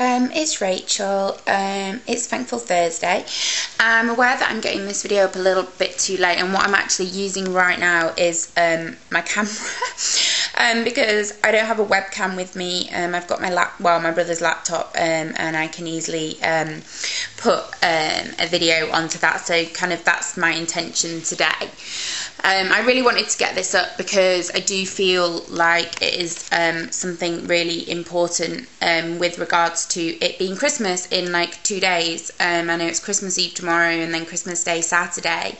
It's Rachel. It's Thankful Thursday. I'm aware that I'm getting this video up a little bit too late, and what I'm actually using right now is my camera because I don't have a webcam with me. I've got my my brother's laptop, and I can easily put a video onto that. So kind of that's my intention today. I really wanted to get this up because I do feel like it is something really important with regards to it being Christmas in like 2 days. I know it's Christmas Eve tomorrow and then Christmas Day Saturday.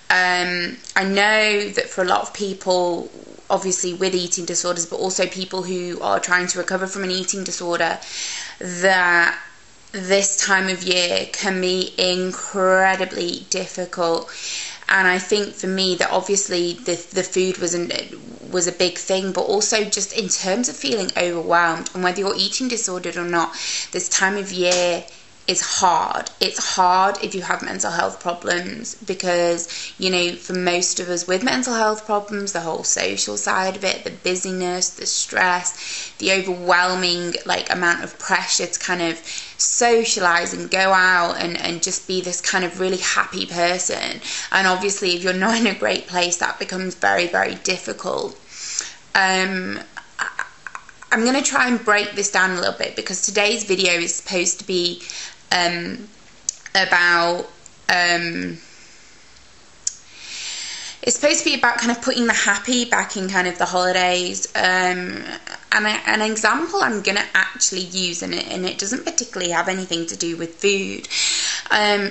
I know that for a lot of people, obviously with eating disorders, but also people who are trying to recover from an eating disorder, that this time of year can be incredibly difficult. And I think for me that obviously the food was a big thing, but also just in terms of feeling overwhelmed, and whether you're eating disordered or not, this time of year is hard. It's hard if you have mental health problems, because, you know, for most of us with mental health problems, the whole social side of it, the busyness, the stress, the overwhelming like amount of pressure to kind of socialize and go out and just be this kind of really happy person. And obviously if you're not in a great place, that becomes very, very difficult. I'm going to try and break this down a little bit, because today's video is supposed to be about it's supposed to be about kind of putting the happy back in kind of the holidays. And an example I'm going to actually use, and it doesn't particularly have anything to do with food,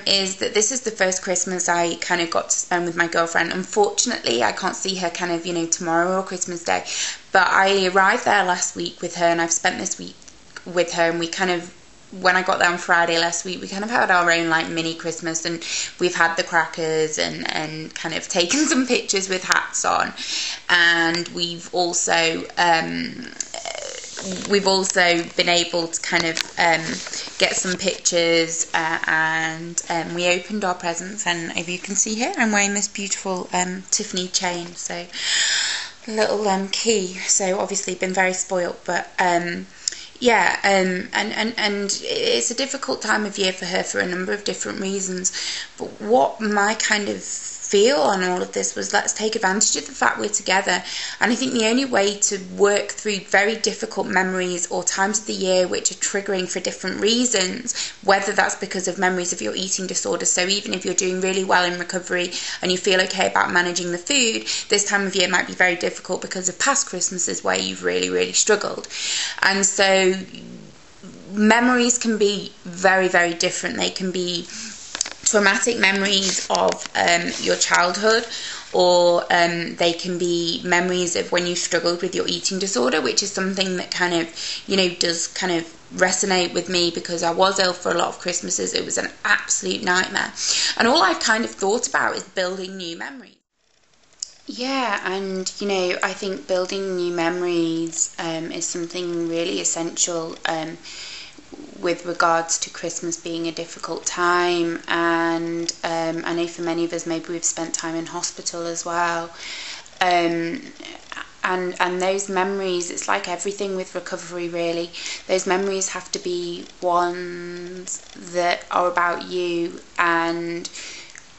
is that this is the first Christmas I kind of got to spend with my girlfriend. Unfortunately, I can't see her kind of, you know, tomorrow or Christmas Day, but I arrived there last week with her, and I've spent this week with her, and we kind of, when I got there on Friday last week, we kind of had our own like mini Christmas, and we've had the crackers and kind of taken some pictures with hats on, and we've also been able to kind of get some pictures, and we opened our presents, and if you can see here, I'm wearing this beautiful Tiffany chain, so a little key, so obviously been very spoilt, but yeah, and it's a difficult time of year for her for a number of different reasons. But what my kind of feel on all of this was, let's take advantage of the fact we're together. And I think the only way to work through very difficult memories or times of the year which are triggering for different reasons, whether that's because of memories of your eating disorder, so even if you're doing really well in recovery and you feel okay about managing the food, this time of year might be very difficult because of past Christmases where you've really, really struggled. And so memories can be very, very different. They can be traumatic memories of your childhood, or they can be memories of when you struggled with your eating disorder, which is something that kind of, you know, does kind of resonate with me, because I was ill for a lot of Christmases. It was an absolute nightmare, and all I've kind of thought about is building new memories. Yeah, and you know, I think building new memories is something really essential with regards to Christmas being a difficult time. And I know for many of us, maybe we've spent time in hospital as well, and those memories, it's like everything with recovery really, those memories have to be ones that are about you. And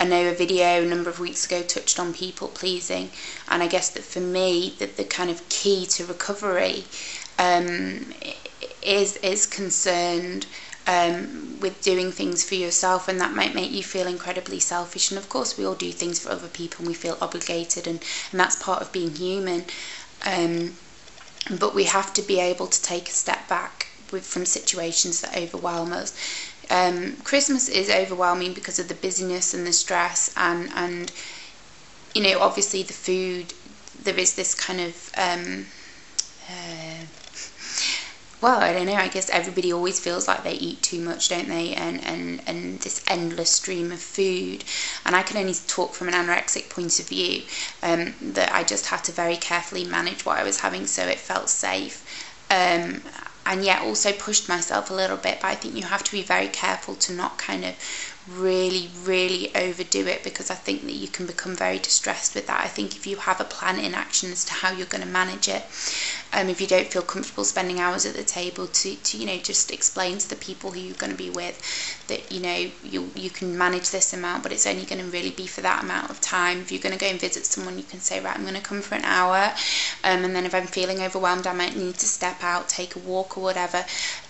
I know a video a number of weeks ago touched on people pleasing, and I guess that for me that the kind of key to recovery is concerned with doing things for yourself, and that might make you feel incredibly selfish. And of course we all do things for other people and we feel obligated, and that's part of being human, but we have to be able to take a step back from situations that overwhelm us. Christmas is overwhelming because of the busyness and the stress, and you know, obviously the food, there is this kind of well, I don't know, I guess everybody always feels like they eat too much, don't they? And this endless stream of food. And I can only talk from an anorexic point of view, that I just had to very carefully manage what I was having so it felt safe. And yet also pushed myself a little bit, but I think you have to be very careful to not kind of really overdo it, because I think that you can become very distressed with that. I think if you have a plan in action as to how you're going to manage it, if you don't feel comfortable spending hours at the table, to just explain to the people who you're going to be with that you can manage this amount, but it's only going to really be for that amount of time. If you're going to go and visit someone, you can say, right, I'm going to come for an hour, and then if I'm feeling overwhelmed, I might need to step out, take a walk or whatever.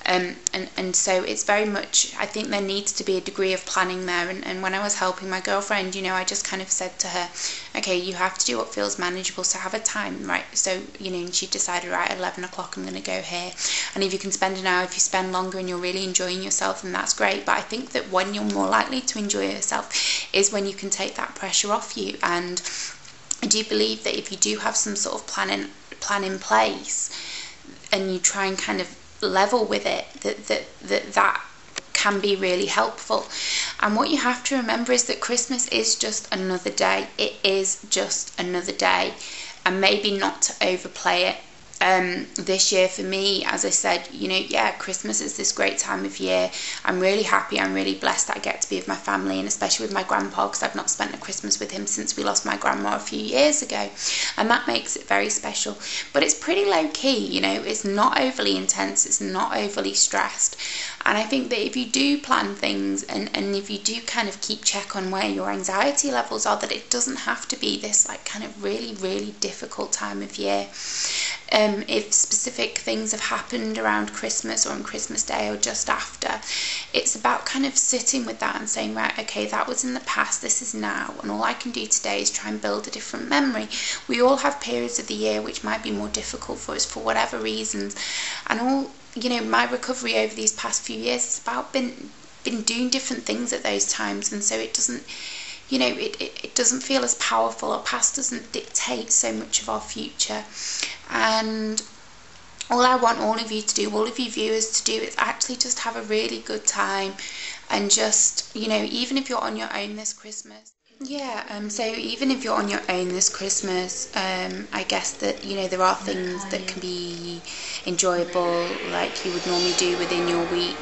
And so it's very much, I think there needs to be a degree of planning there. And when I was helping my girlfriend, I just kind of said to her, okay, you have to do what feels manageable, so have a time, right? So, and she decided, right, at 11 o'clock I'm going to go here. And if you can spend an hour, if you spend longer and you're really enjoying yourself, then that's great. But I think that when you're more likely to enjoy yourself is when you can take that pressure off you. And I do believe that if you do have some sort of plan in place, and you try and kind of level with it, that can be really helpful. And what you have to remember is that Christmas is just another day. It is just another day, and maybe not to overplay it. This year for me, as I said, Christmas is this great time of year. I'm really happy, I'm really blessed that I get to be with my family, and especially with my grandpa, because I've not spent a Christmas with him since we lost my grandma a few years ago, and that makes it very special. But it's pretty low key, it's not overly intense, it's not overly stressed. And I think that if you do plan things, and if you do kind of keep check on where your anxiety levels are, that it doesn't have to be this kind of really difficult time of year. If specific things have happened around Christmas or on Christmas Day or just after, it's about kind of sitting with that and saying, right, okay, that was in the past, this is now, and all I can do today is try and build a different memory. We all have periods of the year which might be more difficult for us for whatever reasons, and all, my recovery over these past few years is about been doing different things at those times, and so it doesn't, it doesn't feel as powerful. Our past doesn't dictate so much of our future. And all I want all of you to do, all of you viewers to do, is actually just have a really good time, and just, even if you're on your own this Christmas. So even if you're on your own this Christmas, I guess that, there are things that can be enjoyable, like you would normally do within your week.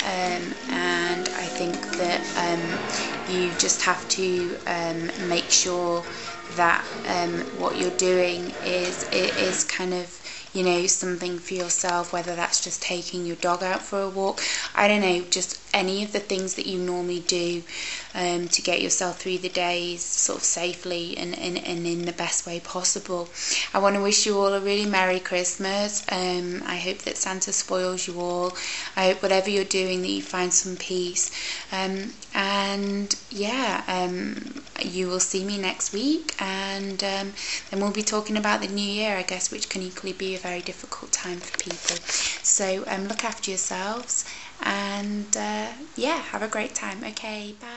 And I think that you just have to make sure that what you're doing is kind of, something for yourself, whether that's just taking your dog out for a walk, I don't know, just any of the things that you normally do to get yourself through the days sort of safely and in the best way possible. I want to wish you all a really Merry Christmas. I hope that Santa spoils you all. I hope whatever you're doing that you find some peace. You will see me next week, and then we'll be talking about the new year, I guess, which can equally be a very difficult time for people. So look after yourselves, and have a great time. Okay, bye.